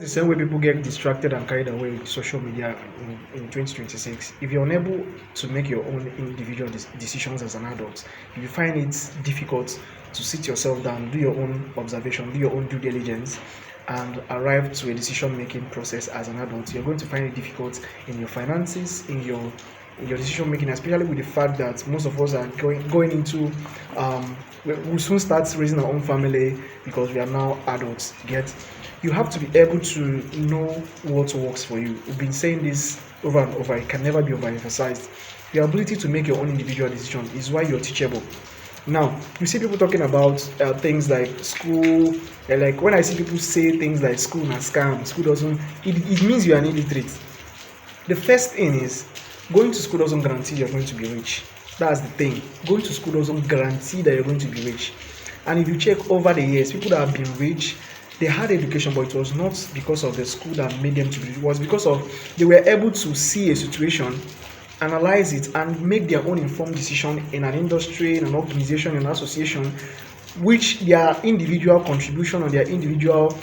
The same way people get distracted and carried away with social media in 2026, if you're unable to make your own individual decisions as an adult, if you find it difficult to sit yourself down, do your own observation, do your own due diligence, and arrive to a decision making process as an adult, you're going to find it difficult in your finances, in your decision making, especially with the fact that most of us are going into we'll soon start raising our own family because we are now adults. Get You have to be able to know what works for you. We've been saying this over and over. It can never be overemphasized. Your ability to make your own individual decision is why you're teachable. Now, you see people talking about things like school, like when I see people say things like school na scam, school doesn't, it means you are an illiterate. The first thing is, going to school doesn't guarantee you're going to be rich. That's the thing. Going to school doesn't guarantee that you're going to be rich. And if you check over the years, people that have been rich, they had education, but it was not because of the school that made them to be rich. It was because of they were able to see a situation, analyze it, and make their own informed decision in an industry, in an organization, in an association, which their individual contribution or their individual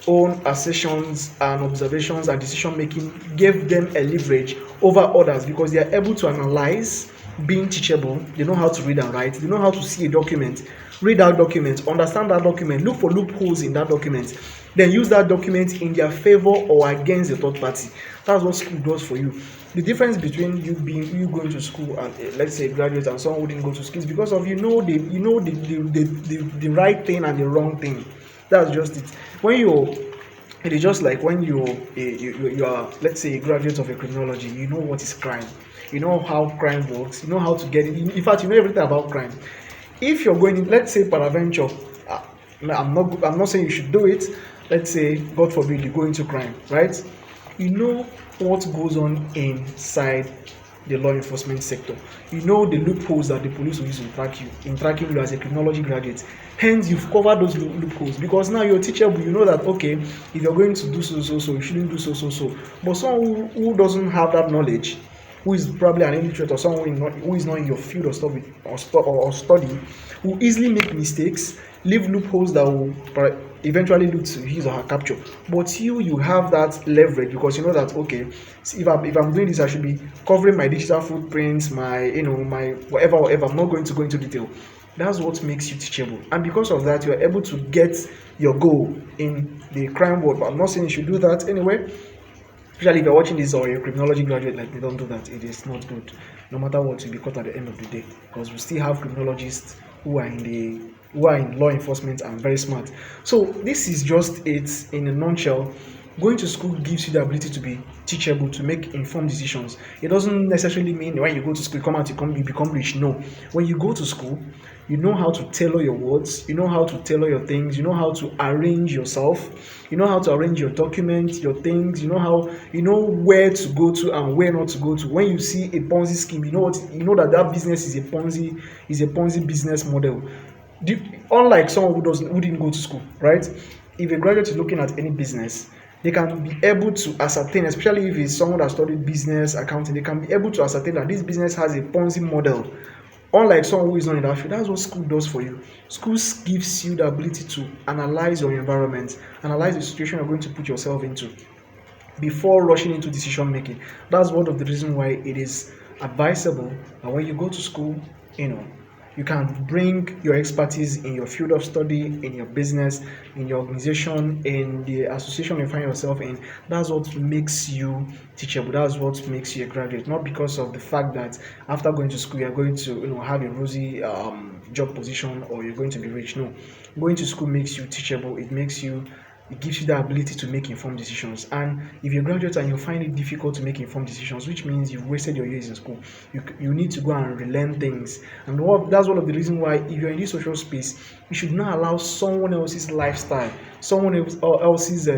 own assertions and observations and decision making gave them a leverage over others because they are able to analyze, being teachable. They know how to read and write, they know how to see a document, read that document, understand that document, look for loopholes in that document, then use that document in their favor or against the third party. That's what school does for you. The difference between you going to school and let's say graduate and someone who didn't go to school is because of the right thing and the wrong thing. That's just it. When you It is just like when you are, let's say, a graduate of a criminology, you know what is crime, you know how crime works, you know how to get it. In fact, you know everything about crime. If you're going in, let's say, paraventure, I'm not saying you should do it. Let's say, God forbid, you go into crime, right? You know what goes on inside the law enforcement sector. You know the loopholes that the police will use in tracking you as a criminology graduate. Hence, you've covered those loopholes because now you're teachable. You know that, okay, if you're going to do so, you shouldn't do so. But someone who doesn't have that knowledge, who is probably an illiterate or someone who is not in your field of study, will easily make mistakes, leave loopholes that will eventually lead to his or her capture. But you have that leverage because you know that, okay, if I'm doing this, I should be covering my digital footprints, my whatever. I'm not going to go into detail. That's what makes you teachable, and because of that, you are able to get your goal in the crime world. But I'm not saying you should do that anyway. Especially if you're watching this or you're a criminology graduate, like, they don't do that. It is not good. No matter what, you'll be caught at the end of the day. Because we still have criminologists who are in law enforcement and very smart. So this is just it in a nutshell. Going to school gives you the ability to be teachable, to make informed decisions. It doesn't necessarily mean when you go to school, you become rich. No. When you go to school, you know how to tailor your words, you know how to tailor your things, you know how to arrange yourself, you know how to arrange your documents, your things, you know where to go to and where not to go to. When you see a Ponzi scheme, you know that business is a Ponzi business model. Unlike someone who didn't go to school, right? If a graduate is looking at any business, they can be able to ascertain, especially if it's someone that studied business accounting, they can be able to ascertain that this business has a Ponzi model. Unlike someone who is not in that field, that's what school does for you. School gives you the ability to analyze your environment, analyze the situation you're going to put yourself into before rushing into decision making. That's one of the reasons why it is advisable that when you go to school, you can bring your expertise in your field of study, in your business, in your organization, in the association you find yourself in. That's what makes you teachable. That's what makes you a graduate. Not because of the fact that after going to school you're going to have a rosy job position or you're going to be rich. No, going to school makes you teachable. It gives you the ability to make informed decisions. And if you're a graduate and you find it difficult to make informed decisions, which means you've wasted your years in school, you need to go and relearn things. And that's one of the reasons why, if you're in this social space, you should not allow someone else's lifestyle, someone else's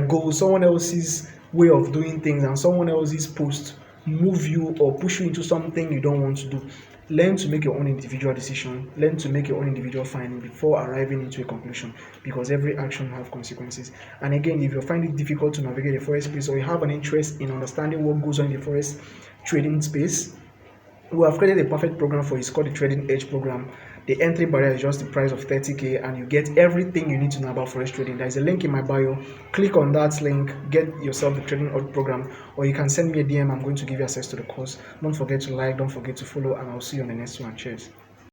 goals, someone else's way of doing things, and someone else's post move you or push you into something you don't want to do. Learn to make your own individual decision, learn to make your own individual finding before arriving into a conclusion, because every action have consequences. And again, if you find it difficult to navigate the forex space, or you have an interest in understanding what goes on in the forex trading space, we have created a perfect program for you. It's called the Trading Edge program. The entry barrier is just the price of 30K, and you get everything you need to know about forex trading. There is a link in my bio. Click on that link, get yourself the trading program, or you can send me a DM. I'm going to give you access to the course. Don't forget to like, don't forget to follow, and I'll see you on the next one. Cheers.